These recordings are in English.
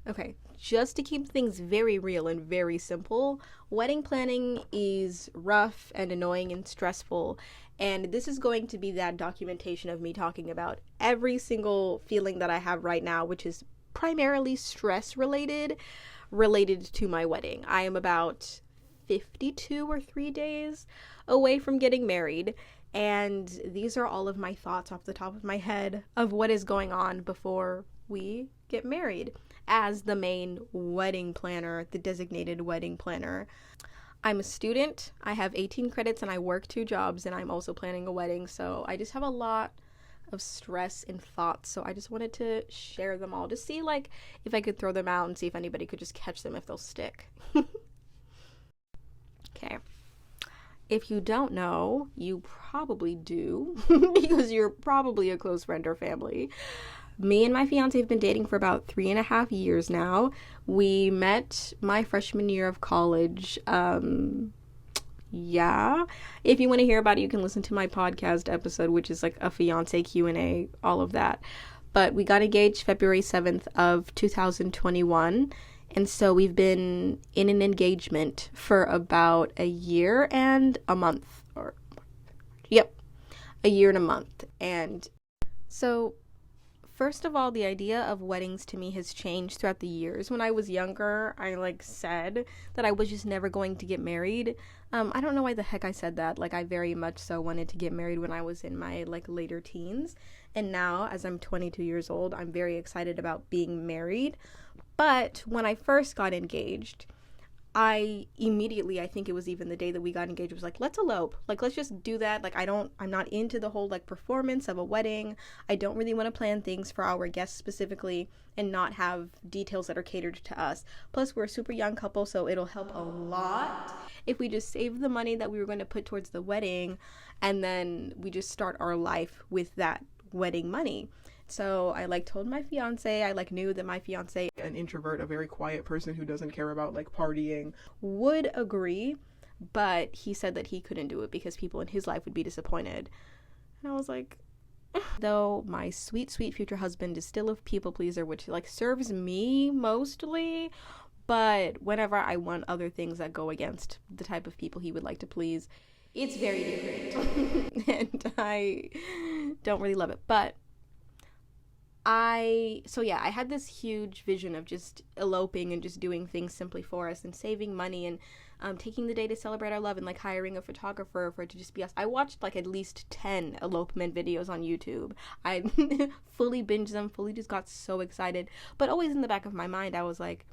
Okay, just to keep things very real and very simple, wedding planning is rough and annoying and stressful. And this is going to be that documentation of me talking about every single feeling that I have right now, which is primarily stress related to my wedding. I am about 52 or 3 days away from getting married. And these are all of my thoughts off the top of my head of what is going on before we get married as the main wedding planner, the designated wedding planner. I'm a student. I have 18 credits and I work 2 jobs, and I'm also planning a wedding. So I just have a lot of stress and thoughts. So I just wanted to share them all to see like if I could throw them out and see if anybody could just catch them if they'll stick. Okay. If you don't know, you probably do because you're probably a close friend or family. Me and my fiance have been dating for about 3.5 years now. We met my freshman year of college. Yeah. If you want to hear about it, you can listen to my podcast episode, which is like a fiance Q&A, all of that. But we got engaged February 7th of 2021. And so we've been in an engagement for about a year and a month. Yep, a year and a month. And so first of all, the idea of weddings to me has changed throughout the years. When I was younger, I said that I was just never going to get married. I don't know why the heck I said that. I very much so wanted to get married when I was in my later teens. And now, as I'm 22 years old, I'm very excited about being married. But when I first got engaged, I think it was even the day that we got engaged, was let's elope. Let's just do that. I'm not into the whole performance of a wedding. I don't really want to plan things for our guests specifically and not have details that are catered to us. Plus, we're a super young couple, so it'll help a lot if we just save the money that we were going to put towards the wedding and then we just start our life with that wedding money. So I told my fiance, I knew that my fiance, an introvert, a very quiet person who doesn't care about partying, would agree, but he said that he couldn't do it because people in his life would be disappointed. And I was like, though my sweet, sweet future husband is still a people pleaser, which serves me mostly, but whenever I want other things that go against the type of people he would like to please, it's very different. And I don't really love it. But I had this huge vision of just eloping and just doing things simply for us and saving money and taking the day to celebrate our love and hiring a photographer for it to just be us. I watched at least 10 elopement videos on YouTube. I fully binged them, fully just got so excited. But always in the back of my mind, I was like,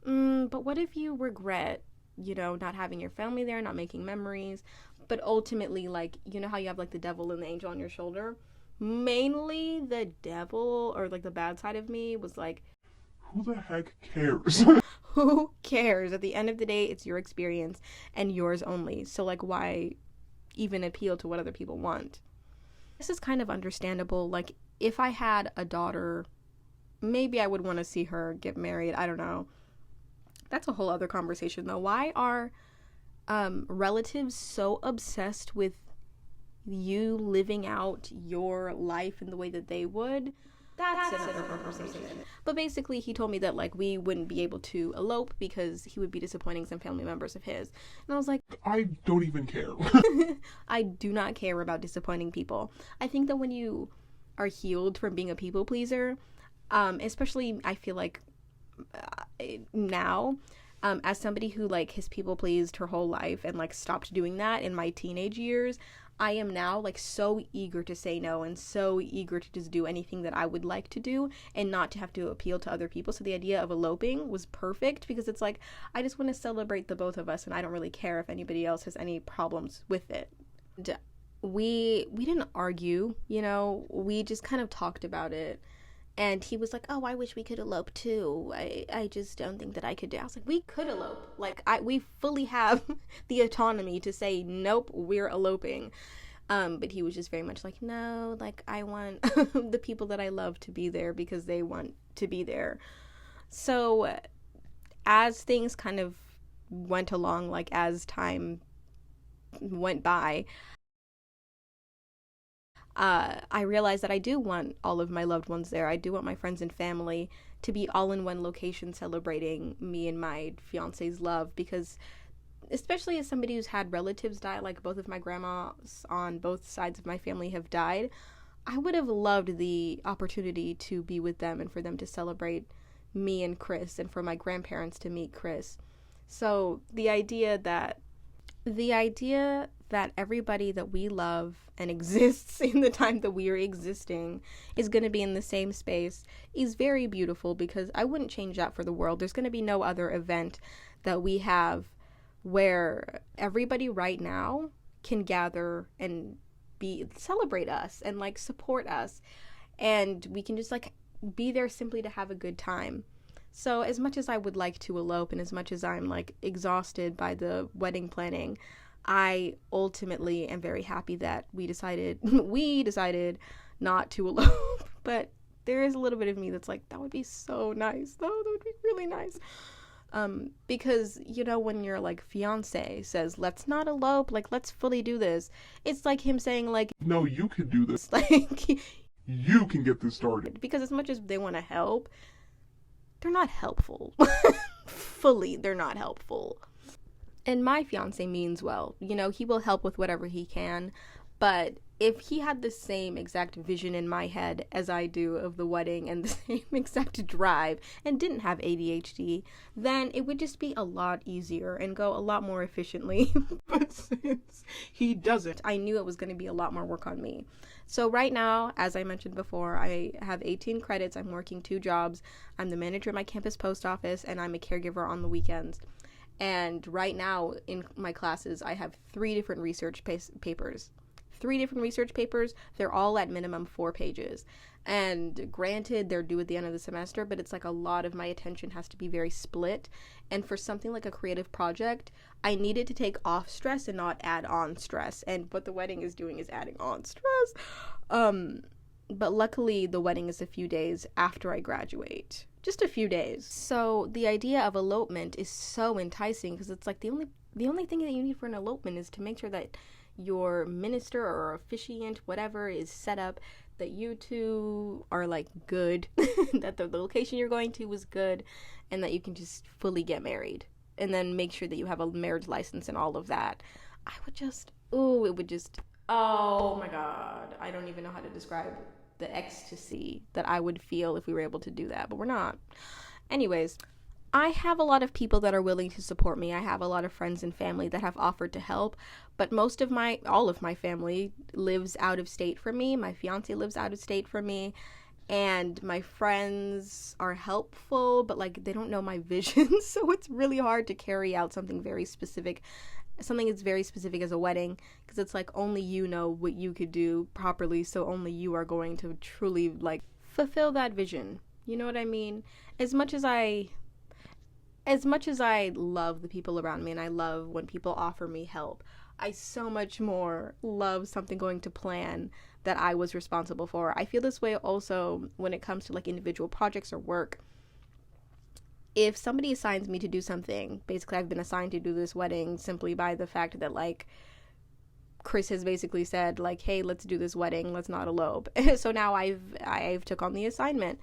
but what if you regret, not having your family there, not making memories? But ultimately, how you have the devil and the angel on your shoulder? Mainly the devil, or the bad side of me, was who the heck cares? Who cares? At the end of the day, it's your experience and yours only. So why even appeal to what other people want? This is kind of understandable. If I had a daughter, maybe I would want to see her get married. I don't know. That's a whole other conversation though. Why are relatives so obsessed with you living out your life in the way that they would? That's another conversation. But basically, he told me that we wouldn't be able to elope because he would be disappointing some family members of his. And I was like, I don't even care. I do not care about disappointing people. I think that when you are healed from being a people pleaser, especially I feel now, as somebody who has people pleased her whole life and stopped doing that in my teenage years, I am now so eager to say no and so eager to just do anything that I would like to do and not to have to appeal to other people. So the idea of eloping was perfect because it's I just want to celebrate the both of us and I don't really care if anybody else has any problems with it. And we didn't argue, we just kind of talked about it. And he was like, oh, I wish we could elope too. I just don't think that I could do it. I was like, we could elope. We fully have the autonomy to say, nope, we're eloping. But he was just very much no, I want the people that I love to be there because they want to be there. So as things kind of went along, as time went by, I realized that I do want all of my loved ones there. I do want my friends and family to be all in one location celebrating me and my fiance's love, because especially as somebody who's had relatives die, like both of my grandmas on both sides of my family have died, I would have loved the opportunity to be with them and for them to celebrate me and Chris, and for my grandparents to meet Chris. So the idea that everybody that we love and exists in the time that we are existing is going to be in the same space is very beautiful, because I wouldn't change that for the world. There's going to be no other event that we have where everybody right now can gather and celebrate us and like support us, and we can just like be there simply to have a good time. So as much as I would like to elope, and as much as I'm like exhausted by the wedding planning, I ultimately am very happy that we decided not to elope. But there is a little bit of me that's like, that would be so nice though. That would be really nice. Because, you know, when your like fiance says, let's not elope, like let's fully do this, it's like him saying like, no, you can do this. Like, you can get this started. Because as much as they want to help, they're not helpful. Fully, they're not helpful. And my fiance means well. You know, he will help with whatever he can. But if he had the same exact vision in my head as I do of the wedding, and the same exact drive, and didn't have ADHD, then it would just be a lot easier and go a lot more efficiently. But since he doesn't, I knew it was going to be a lot more work on me. So right now, as I mentioned before, I have 18 credits. I'm working 2 jobs. I'm the manager at my campus post office, and I'm a caregiver on the weekends. And right now in my classes, I have 3 different research papers. 3 different research papers. They're all at minimum 4 pages. And granted, they're due at the end of the semester, but it's like a lot of my attention has to be very split. And for something like a creative project, I needed to take off stress and not add on stress. And what the wedding is doing is adding on stress. But luckily, the wedding is a few days after I graduate. Just a few days. So the idea of elopement is so enticing, because it's like the only thing that you need for an elopement is to make sure that your minister or officiant, whatever, is set up, that you two are like good, that the location you're going to is good, and that you can just fully get married. And then make sure that you have a marriage license and all of that. Oh my God. I don't even know how to describe the ecstasy that I would feel if we were able to do that, but we're not. Anyways, I have a lot of people that are willing to support me. I have a lot of friends and family that have offered to help, but all of my family lives out of state from me. My fiance lives out of state from me, and my friends are helpful, but like they don't know my vision, so it's really hard to carry out something that's very specific as a wedding, because it's like only you know what you could do properly, so only you are going to truly like fulfill that vision. You know what I mean? As much as I love the people around me, and I love when people offer me help, I so much more love something going to plan that I was responsible for. I feel this way also when it comes to like individual projects or work. If somebody assigns me to do something, basically I've been assigned to do this wedding simply by the fact that like Chris has basically said like, hey, let's do this wedding, let's not elope. So now I've took on the assignment.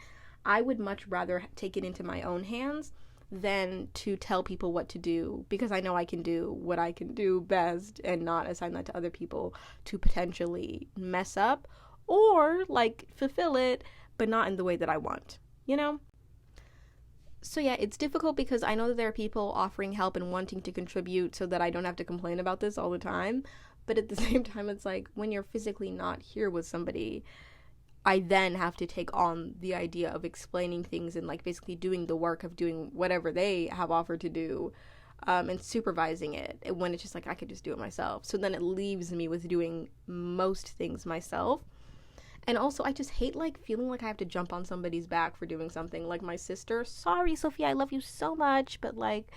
I would much rather take it into my own hands than to tell people what to do, because I know I can do what I can do best and not assign that to other people to potentially mess up or like fulfill it, but not in the way that I want, you know? So yeah, it's difficult because I know that there are people offering help and wanting to contribute so that I don't have to complain about this all the time. But at the same time, it's like when you're physically not here with somebody, I then have to take on the idea of explaining things and like basically doing the work of doing whatever they have offered to do, and supervising it, when it's just like I could just do it myself. So then it leaves me with doing most things myself. And also, I just hate, like, feeling like I have to jump on somebody's back for doing something. Like, my sister, sorry, Sophia, I love you so much, but, like,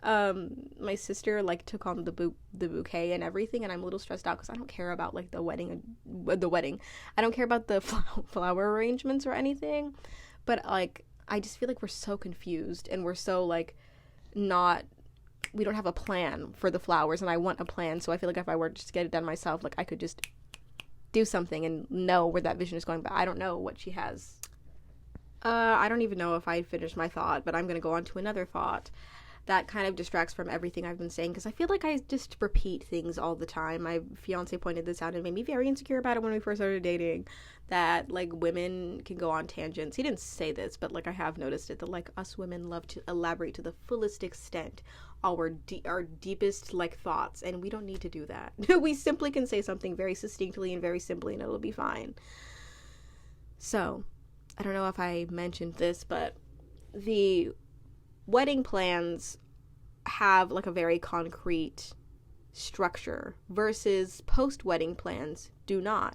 my sister, like, took on the bouquet and everything, and I'm a little stressed out because I don't care about, like, the wedding. I don't care about the flower arrangements or anything, but, like, I just feel like we're so confused, and we're so, like, we don't have a plan for the flowers, and I want a plan, so I feel like if I were to just get it done myself, like, I could just do something and know where that vision is going, but I don't know what she has I don't even know if I finished my thought, but I'm going to go on to another thought that kind of distracts from everything I've been saying, because I feel like I just repeat things all the time. My fiance pointed this out and made me very insecure about it when we first started dating, that like women can go on tangents. He didn't say this, but like I have noticed it, that like us women love to elaborate to the fullest extent our deepest like thoughts, and we don't need to do that. We simply can say something very succinctly and very simply and it'll be fine. So I don't know if I mentioned this, but the wedding plans have like a very concrete structure versus post-wedding plans do not.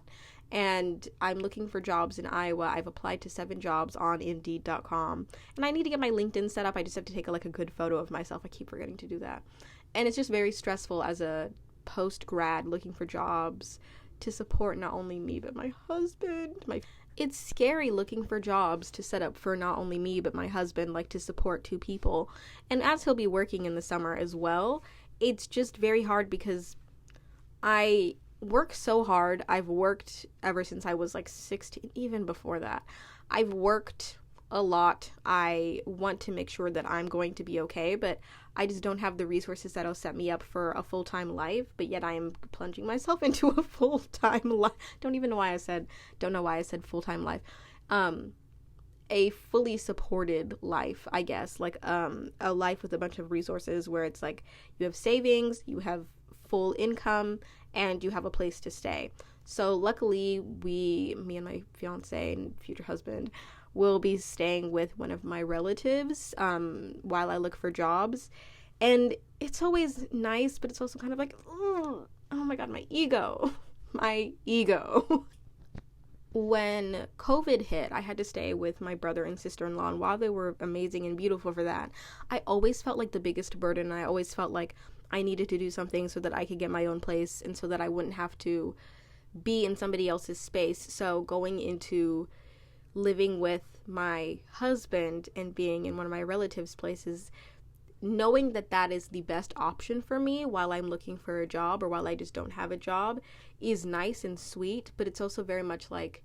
And I'm looking for jobs in Iowa. I've applied to 7 jobs on Indeed.com, and I need to get my LinkedIn set up. I just have to take a good photo of myself. I keep forgetting to do that. And it's just very stressful as a post-grad looking for jobs to support not only me but my husband. It's scary looking for jobs to set up for not only me but my husband, like to support 2 people. And as he'll be working in the summer as well, it's just very hard because I work so hard. I've worked ever since I was like 16, even before that. I've worked a lot. I want to make sure that I'm going to be okay, but I just don't have the resources that'll set me up for a full-time life, but yet I am plunging myself into a full-time life. Don't know why I said full-time life. A fully supported life, I guess, like a life with a bunch of resources where it's like you have savings, you have full income, and you have a place to stay. So luckily me and my fiance and future husband will be staying with one of my relatives while I look for jobs. And it's always nice, but it's also kind of like, oh my God, my ego. When COVID hit, I had to stay with my brother and sister-in-law, and while they were amazing and beautiful for that, I always felt like the biggest burden. I always felt like I needed to do something so that I could get my own place and so that I wouldn't have to be in somebody else's space. So going into living with my husband and being in one of my relatives' places, knowing that that is the best option for me while I'm looking for a job or while I just don't have a job is nice and sweet, but it's also very much like,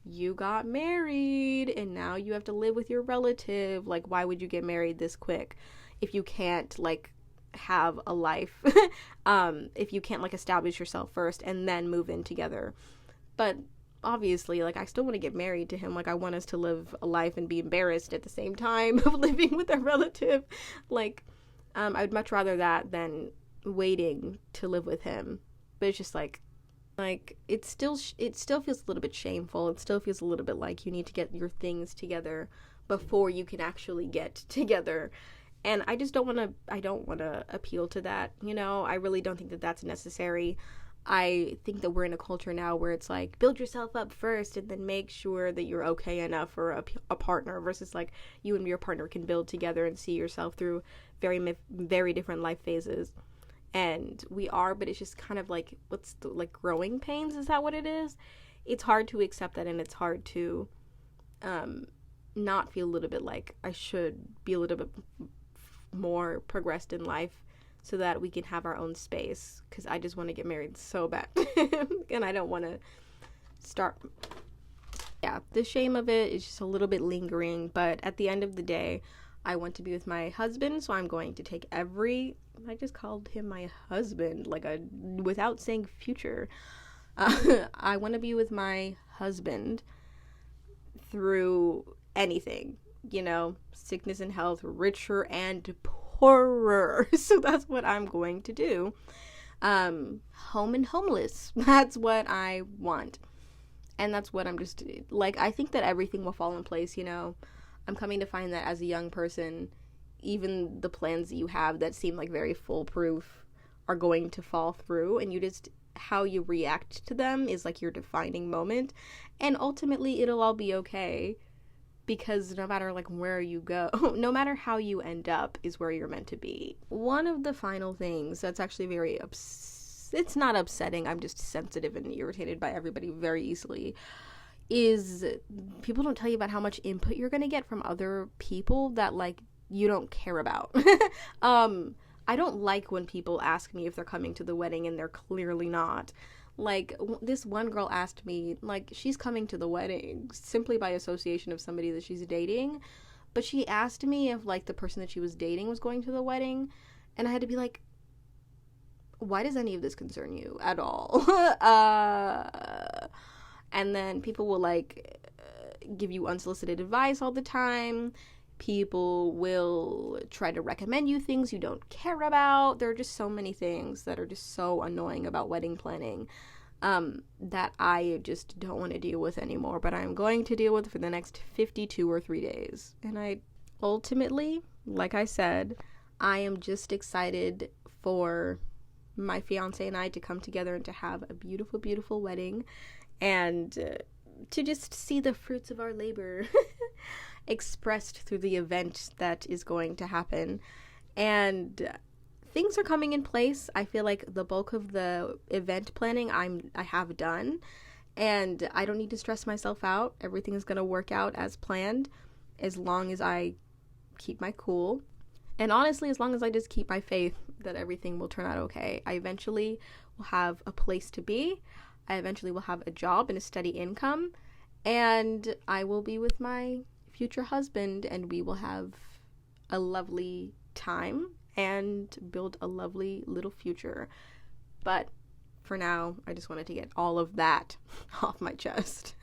you got married and now you have to live with your relative. Like, why would you get married this quick if you can't like have a life? If you can't like establish yourself first and then move in together. But obviously, like, I still want to get married to him. Like, I want us to live a life and be embarrassed at the same time of living with a relative. Like, I'd much rather that than waiting to live with him. But it's just like it still feels a little bit shameful. It still feels a little bit like you need to get your things together before you can actually get together. And I don't want to appeal to that, you know? I really don't think that that's necessary. I think that we're in a culture now where it's like, build yourself up first and then make sure that you're okay enough for a partner, versus like you and your partner can build together and see yourself through very, very different life phases. And we are, but it's just kind of like, growing pains? Is that what it is? It's hard to accept that, and it's hard to not feel a little bit like I should be a little bit more progressed in life so that we can have our own space, because I just want to get married so bad. And I don't want to start. Yeah, the shame of it is just a little bit lingering, but at the end of the day, I want to be with my husband, so I'm going to take I just called him my husband, without saying future. I want to be with my husband through anything, you know, sickness and health, richer and poorer. So that's what I'm going to do. Home and homeless. That's what I want. And that's what I'm just, like, I think that everything will fall in place, you know. I'm coming to find that as a young person, even the plans that you have that seem like very foolproof are going to fall through, and how you react to them is like your defining moment. And ultimately it'll all be okay, because no matter like where you go, no matter how you end up is where you're meant to be. One of the final things that's actually very it's not upsetting, I'm just sensitive and irritated by everybody very easily, is people don't tell you about how much input you're gonna get from other people that like you don't care about. I don't like when people ask me if they're coming to the wedding and they're clearly not. Like, this one girl asked me, like, she's coming to the wedding simply by association of somebody that she's dating. But she asked me if, like, the person that she was dating was going to the wedding. And I had to be like, why does any of this concern you at all? And then people will, like, give you unsolicited advice all the time. People will try to recommend you things you don't care about. There are just so many things that are just so annoying about wedding planning that I just don't want to deal with anymore. But I'm going to deal with for the next 52 or 3 days. And I ultimately, like I said, I am just excited for my fiance and I to come together and to have a beautiful, beautiful wedding. And to just see the fruits of our labor expressed through the event that is going to happen. And things are coming in place. I feel like the bulk of the event planning I have done, and I don't need to stress myself out. Everything is going to work out as planned as long as I keep my cool. And honestly, as long as I just keep my faith that everything will turn out okay. I eventually will have a place to be. I eventually will have a job and a steady income. And I will be with my future husband, and we will have a lovely time and build a lovely little future. But for now, I just wanted to get all of that off my chest.